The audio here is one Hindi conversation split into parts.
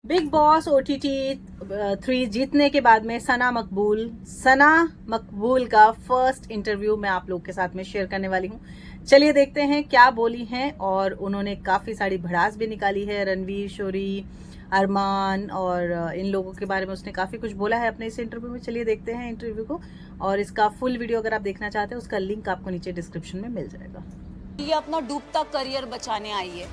बिग बॉस OTT 3 जीतने के बाद में सना मकबूल का फर्स्ट इंटरव्यू मैं आप लोग के साथ में शेयर करने वाली हूँ। चलिए देखते हैं क्या बोली हैं। और उन्होंने काफ़ी सारी भड़ास भी निकाली है। रणवीर, शोरी, अरमान और इन लोगों के बारे में उसने काफ़ी कुछ बोला है अपने इस इंटरव्यू में। चलिए देखते हैं इंटरव्यू को, और इसका फुल वीडियो अगर आप देखना चाहते हैं उसका लिंक आपको नीचे डिस्क्रिप्शन में मिल जाएगा। ये अपना डूबता करियर बचाने आई है,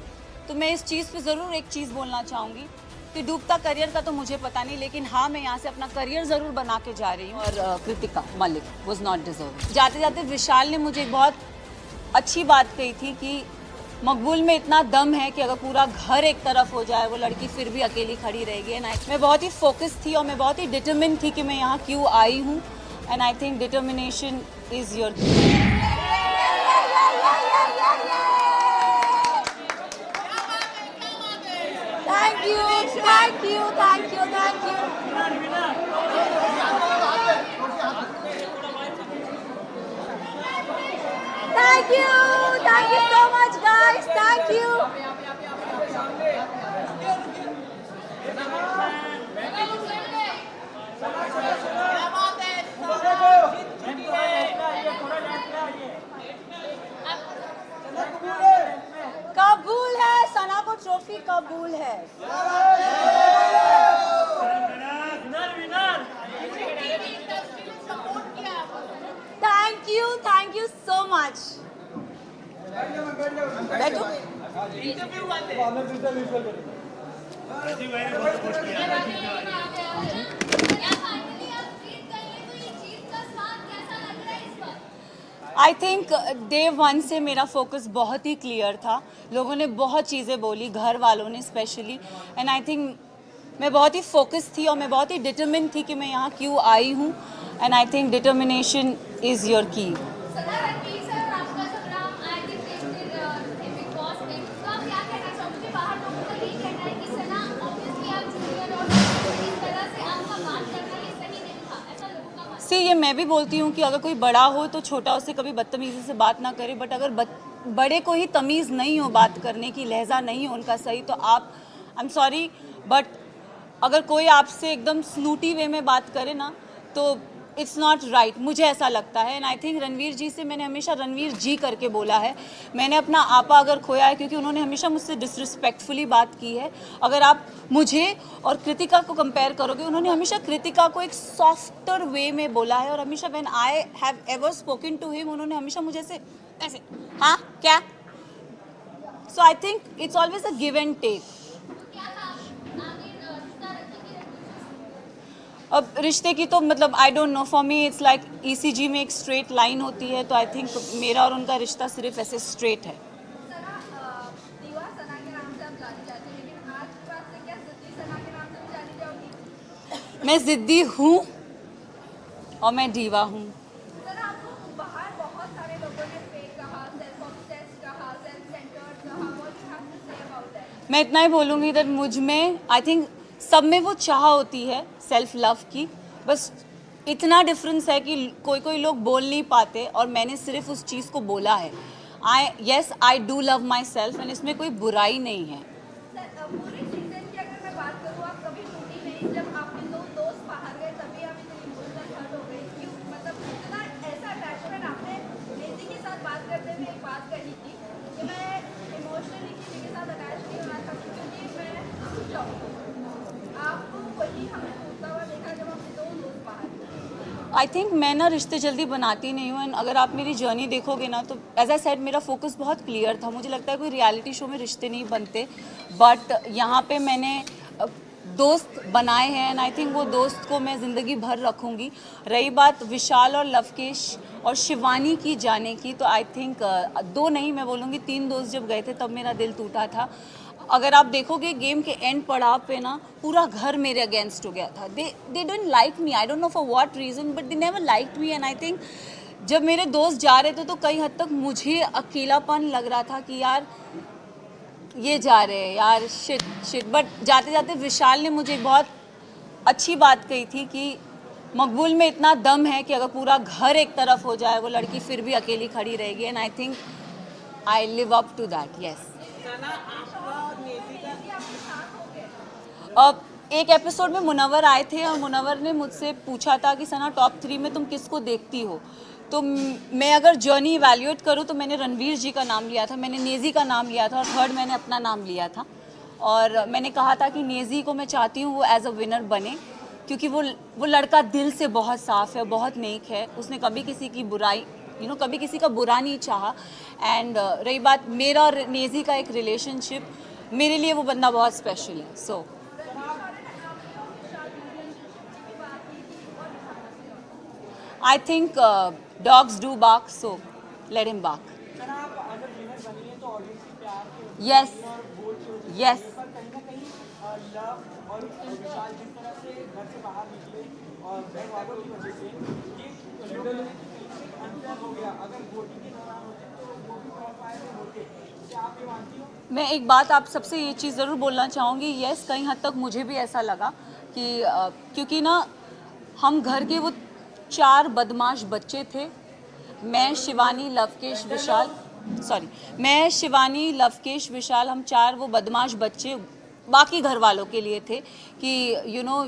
तो मैं इस चीज़ पे ज़रूर एक चीज़ बोलना चाहूँगी कि डूबता करियर का तो मुझे पता नहीं, लेकिन हाँ, मैं यहाँ से अपना करियर ज़रूर बना के जा रही हूँ। और Kritika Malik was not deserve. जाते जाते विशाल ने मुझे एक बहुत अच्छी बात कही थी कि मकबूल में इतना दम है कि अगर पूरा घर एक तरफ हो जाए वो लड़की फिर भी अकेली खड़ी रहेगी। एंड मैं बहुत ही फोकस थी और मैं बहुत ही डिटरमिन थी कि मैं यहाँ क्यों आई हूँ। And I think determination is your Thank you, thank you, thank you, thank you. Thank you so much, guys. Thank you. कबूल है, सना को ट्रॉफी कबूल है। Thank you so much. बैठो। आई थिंक डे 1 से मेरा फोकस बहुत ही क्लियर था। लोगों ने बहुत चीज़ें बोली, घर वालों ने स्पेशली, एंड आई थिंक मैं बहुत ही फोकस थी और मैं बहुत ही डिटरमिन थी कि मैं यहाँ क्यों आई हूँ। And I think determination is your की। ये मैं भी बोलती हूँ कि अगर कोई बड़ा हो तो छोटा उससे कभी बदतमीज़ी से बात ना करे, बट अगर बड़े को ही तमीज़ नहीं हो बात करने की, लहजा नहीं हो उनका सही, तो आप आई एम सॉरी बट अगर कोई आपसे एकदम स्नूटी वे में बात करे ना तो इट्स नॉट राइट, मुझे ऐसा लगता है। एंड आई थिंक रणवीर जी से मैंने हमेशा रणवीर जी करके बोला है। मैंने अपना आपा अगर खोया है क्योंकि उन्होंने हमेशा मुझसे डिसरिस्पेक्टफुली बात की है। अगर आप मुझे और कृतिका को कंपेयर करोगे, उन्होंने हमेशा कृतिका को एक सॉफ्टर वे में बोला है, और हमेशा when I have ever spoken to him उन्होंने हमेशा मुझे ऐसे हाँ क्या। So I think it's always a give and take. अब रिश्ते की तो मतलब I don't know, for me it's like ECG में एक स्ट्रेट लाइन होती है, तो आई थिंक मेरा और उनका रिश्ता सिर्फ ऐसे स्ट्रेट है। मैं जिद्दी हूँ और मैं दीवा हूँ। मैं इतना ही बोलूँगी दैट मुझ में आई थिंक सब में वो चाह होती है सेल्फ लव की, बस इतना डिफरेंस है कि कोई लोग बोल नहीं पाते और मैंने सिर्फ उस चीज़ को बोला है। I do love my self, and इसमें कोई बुराई नहीं है। आई थिंक मैं ना रिश्ते जल्दी बनाती नहीं हूँ, एंड अगर आप मेरी जर्नी देखोगे ना तो एज आई सेड मेरा फोकस बहुत क्लियर था। मुझे लगता है कोई रियलिटी शो में रिश्ते नहीं बनते, बट यहाँ पे मैंने दोस्त बनाए हैं, एंड आई थिंक वो दोस्त को मैं ज़िंदगी भर रखूँगी। रही बात विशाल और लवकेश और शिवानी की जाने की, तो आई थिंक 2 नहीं मैं बोलूँगी 3 दोस्त जब गए थे तब मेरा दिल टूटा था। अगर आप देखोगे गेम के एंड पड़ाव पे ना पूरा घर मेरे अगेंस्ट हो गया था। They don't like me, I don't know for what reason, but they never liked me. And I think जब मेरे दोस्त जा रहे थे तो कई हद तक मुझे अकेलापन लग रहा था कि यार ये जा रहे हैं यार, शिट। बट जाते जाते विशाल ने मुझे बहुत अच्छी बात कही थी कि मकबूल में इतना दम है कि अगर पूरा घर एक तरफ हो जाए वो लड़की फिर भी अकेली खड़ी रहेगी। And I think I live up to that. Yes, अब एक एपिसोड में मुनव्वर आए थे और मुनव्वर ने मुझसे पूछा था कि सना टॉप 3 में तुम किसको देखती हो। तो मैं अगर जर्नी इवैल्यूएट करूँ तो मैंने रणवीर जी का नाम लिया था, मैंने नेजी का नाम लिया था और थर्ड मैंने अपना नाम लिया था। और मैंने कहा था कि नेजी को मैं चाहती हूँ वो एज अ विनर बने, क्योंकि वो लड़का दिल से बहुत साफ़ है, बहुत नेक है, उसने कभी किसी की बुराई कभी किसी का बुरा नहीं चाहा। एंड रही बात मेरा और नेजी का एक रिलेशनशिप, मेरे लिए वो बंदा बहुत स्पेशल है। सो I think dogs do bark, so let him bark. Yes, yes. मैं एक बात आप सबसे ये चीज़ ज़रूर बोलना चाहूँगी, यस कहीं हद तक मुझे भी ऐसा लगा कि क्योंकि ना हम घर के वो 4 बदमाश बच्चे थे, मैं शिवानी लवकेश विशाल, हम 4 वो बदमाश बच्चे बाकी घर वालों के लिए थे कि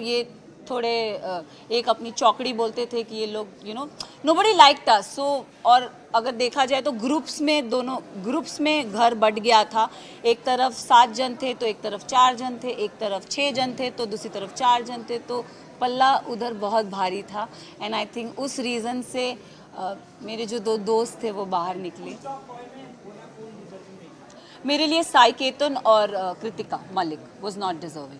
ये थोड़े एक अपनी चौकड़ी बोलते थे कि ये लोग नोबडी लाइक्ड अस। सो और अगर देखा जाए तो दोनों ग्रुप्स में घर बट गया था। एक तरफ 7 जन थे तो एक तरफ 4 जन थे, एक तरफ 6 जन थे तो दूसरी तरफ 4 जन थे, तो पल्ला उधर बहुत भारी था। एंड आई थिंक उस रीज़न से मेरे जो 2 दोस्त थे वो बाहर निकले। मेरे लिए साई केतन और Kritika Malik was not deserving.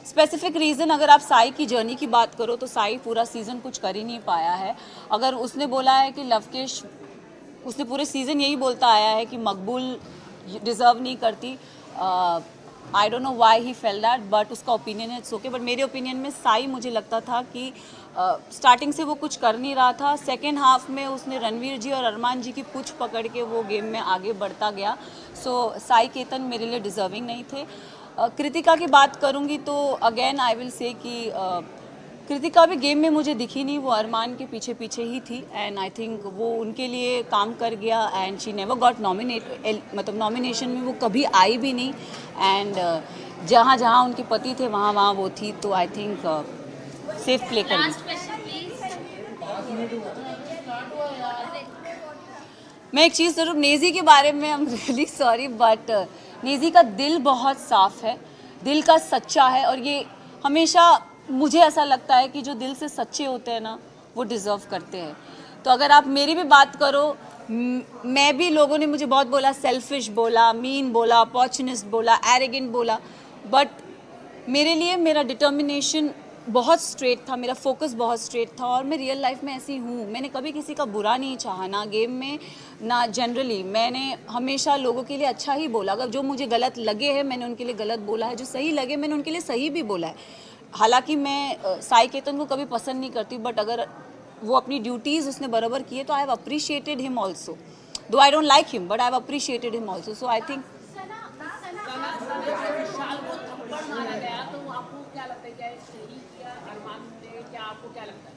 Specific reason अगर आप साई की जर्नी की बात करो तो साई पूरा सीज़न कुछ कर ही नहीं पाया है। अगर उसने बोला है कि लवकेश, उसने पूरे सीज़न यही बोलता आया है कि मकबूल डिज़र्व नहीं करती। आई don't know why he fail that, but उसका ओपिनियन है, इट्स ओके। बट मेरे ओपिनियन में साई, मुझे लगता था कि स्टार्टिंग से वो कुछ कर नहीं रहा था। सेकेंड हाफ में उसने रणवीर जी और अरमान जी की पूछ पकड़ के वो गेम में आगे बढ़ता गया। सो साई केतन मेरे लिए डिज़र्विंग नहीं थे। कृतिका की बात करूंगी तो अगेन आई विल से कि कृतिका भी गेम में मुझे दिखी नहीं, वो अरमान के पीछे पीछे ही थी। एंड आई थिंक वो उनके लिए काम कर गया एंड शी नेवर गॉट मतलब नॉमिनेशन में वो कभी आई भी नहीं। एंड जहाँ जहाँ उनके पति थे वहाँ वहाँ वो थी, तो आई थिंक सेफ प्ले कर ली। मैं एक चीज़ ज़रूर नेजी के बारे में, I am really sorry but Naezy का दिल बहुत साफ़ है, दिल का सच्चा है, और ये हमेशा मुझे ऐसा लगता है कि जो दिल से सच्चे होते हैं ना वो डिज़र्व करते हैं। तो अगर आप मेरी भी बात करो, मैं भी, लोगों ने मुझे बहुत बोला, सेल्फिश बोला, मीन बोला, अपॉर्चुनिस्ट बोला, एरोगेंट बोला, बट मेरे लिए मेरा डिटर्मिनेशन बहुत स्ट्रेट था, मेरा फोकस बहुत स्ट्रेट था, और मैं रियल लाइफ में ऐसी हूँ। मैंने कभी किसी का बुरा नहीं चाहा, ना गेम में ना जनरली। मैंने हमेशा लोगों के लिए अच्छा ही बोला। अगर जो मुझे गलत लगे हैं मैंने उनके लिए गलत बोला है, जो सही लगे मैंने उनके लिए सही भी बोला है। हालांकि मैं साई केतन को कभी पसंद नहीं करती, बट अगर वो अपनी ड्यूटीज़ उसने बराबर किए तो I have appreciated him also, though I don't like him but I have appreciated him also. So I think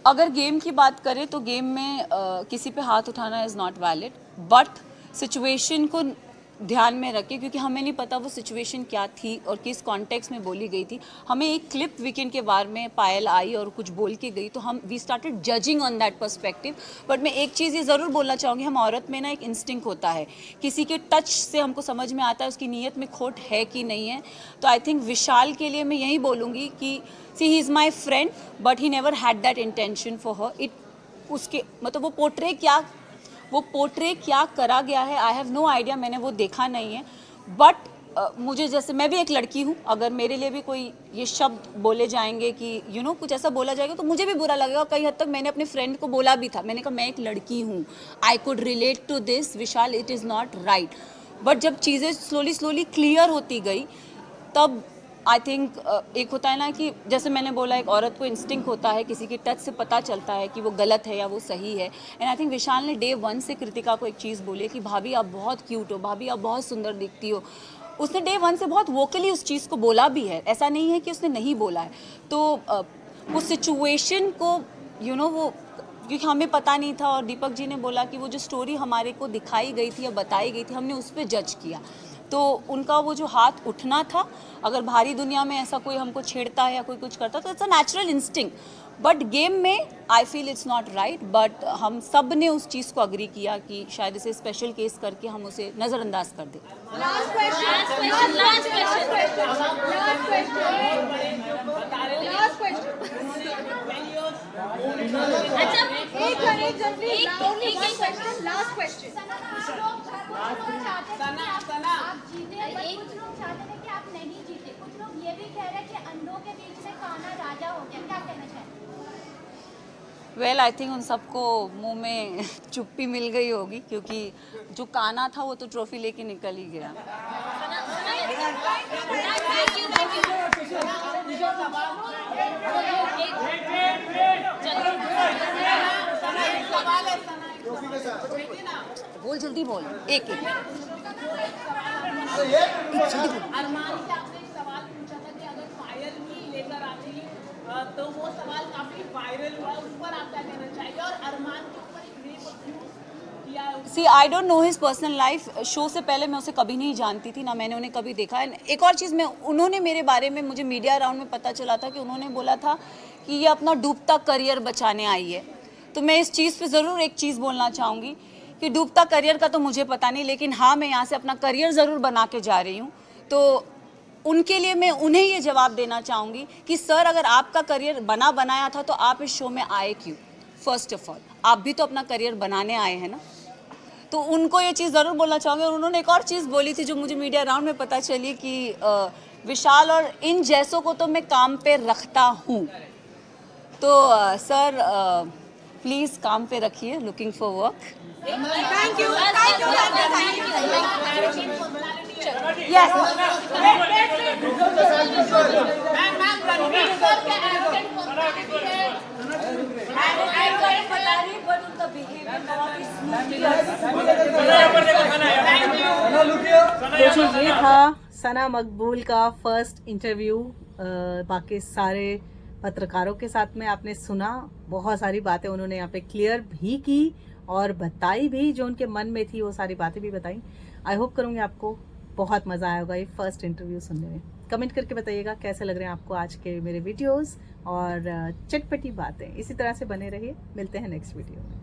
अगर गेम की बात करें तो गेम में किसी पे हाथ उठाना is not valid, but situation को ध्यान में रखें, क्योंकि हमें नहीं पता वो सिचुएशन क्या थी और किस कॉन्टेक्स्ट में बोली गई थी। हमें एक क्लिप वीकेंड के बारे में पायल आई और कुछ बोल के गई, तो हम we started judging on that perspective. But मैं एक चीज़ ये ज़रूर बोलना चाहूँगी, हम औरत में ना एक इंस्टिंक्ट होता है, किसी के टच से हमको समझ में आता है उसकी नीयत में खोट है कि नहीं है। तो आई थिंक विशाल के लिए मैं यही बोलूँगी कि see he is my friend but he never had that intention for her. It उसके मतलब वो पोर्ट्रे क्या करा गया है, आई हैव नो आइडिया, मैंने वो देखा नहीं है। बट मुझे, जैसे मैं भी एक लड़की हूँ, अगर मेरे लिए भी कोई ये शब्द बोले जाएंगे कि कुछ ऐसा बोला जाएगा तो मुझे भी बुरा लगेगा। कई हद तक मैंने अपने फ्रेंड को बोला भी था, मैंने कहा मैं एक लड़की हूँ, I could relate to this Vishal, it is not right. But जब चीज़ें स्लोली क्लियर होती गई तब आई थिंक एक होता है ना कि जैसे मैंने बोला, एक औरत को इंस्टिंक्ट होता है, किसी के टच से पता चलता है कि वो गलत है या वो सही है। एंड आई थिंक विशाल ने डे 1 से कृतिका को एक चीज़ बोली कि भाभी आप बहुत क्यूट हो, भाभी आप बहुत सुंदर दिखती हो। उसने डे 1 से बहुत वोकली उस चीज़ को बोला भी है, ऐसा नहीं है कि उसने नहीं बोला है। तो वो सिचुएशन को वो क्योंकि हमें पता नहीं था, और दीपक जी ने बोला कि वो जो स्टोरी हमारे को दिखाई गई थी या बताई गई थी, हमने उस पर जज किया। तो उनका वो जो हाथ उठना था, अगर भारी दुनिया में ऐसा कोई हमको छेड़ता है या कोई कुछ करता तो it's a natural instinct, but game में I feel it's not right. But हम सब ने उस चीज़ को अग्री किया कि शायद इसे स्पेशल केस करके हम उसे नज़रअंदाज कर दें। वेल आई थिंक उन सबको मुंह में चुप्पी मिल गई होगी, क्योंकि जो काना था वो तो ट्रॉफी लेके निकल ही गया। बोल जल्दी बोल, एक एक अरमान से आपने एक सवाल पूछा था कि अगर पायल ही लेकर आती तो वो सवाल काफी वायरल हुआ, उस पर आप क्या कहना चाहिए? और अरमान के ऊपर एक रेप अक्यूज किया है। See I don't know his personal life, show से पहले मैं उसे कभी नहीं जानती थी, ना मैंने उन्हें कभी देखा है। एक और चीज़, मैं उन्होंने मेरे बारे में, मुझे मीडिया राउंड में पता चला था कि उन्होंने बोला था कि ये अपना डूबता करियर बचाने आई है। तो मैं इस चीज़ पे ज़रूर एक चीज़ बोलना चाहूँगी कि डूबता करियर का तो मुझे पता नहीं, लेकिन हाँ मैं यहाँ से अपना करियर ज़रूर बना के जा रही हूँ। तो उनके लिए मैं उन्हें ये जवाब देना चाहूँगी कि सर, अगर आपका करियर बनाया था तो आप इस शो में आए क्यों? फर्स्ट ऑफ ऑल आप भी तो अपना करियर बनाने आए हैं ना। तो उनको ये चीज़ ज़रूर बोलना चाहूँगी। और उन्होंने एक और चीज़ बोली थी जो मुझे मीडिया राउंड में पता चली कि विशाल और इन जैसों को तो मैं काम पे रखता हूँ। तो सर प्लीज़ काम पे रखिए, looking for work. Thank you, thank you, yes तो ये था सना मकबूल का फर्स्ट इंटरव्यू। बाकी सारे पत्रकारों के साथ में आपने सुना, बहुत सारी बातें उन्होंने यहाँ पे क्लियर भी की और बताई भी, जो उनके मन में थी वो सारी बातें भी बताई। आई होप करूँगी आपको बहुत मज़ा आया होगा ये फर्स्ट इंटरव्यू सुनने में। कमेंट करके बताइएगा कैसे लग रहे हैं आपको आज के मेरे वीडियोस और चटपटी बातें। इसी तरह से बने रहिए, मिलते हैं नेक्स्ट वीडियो में।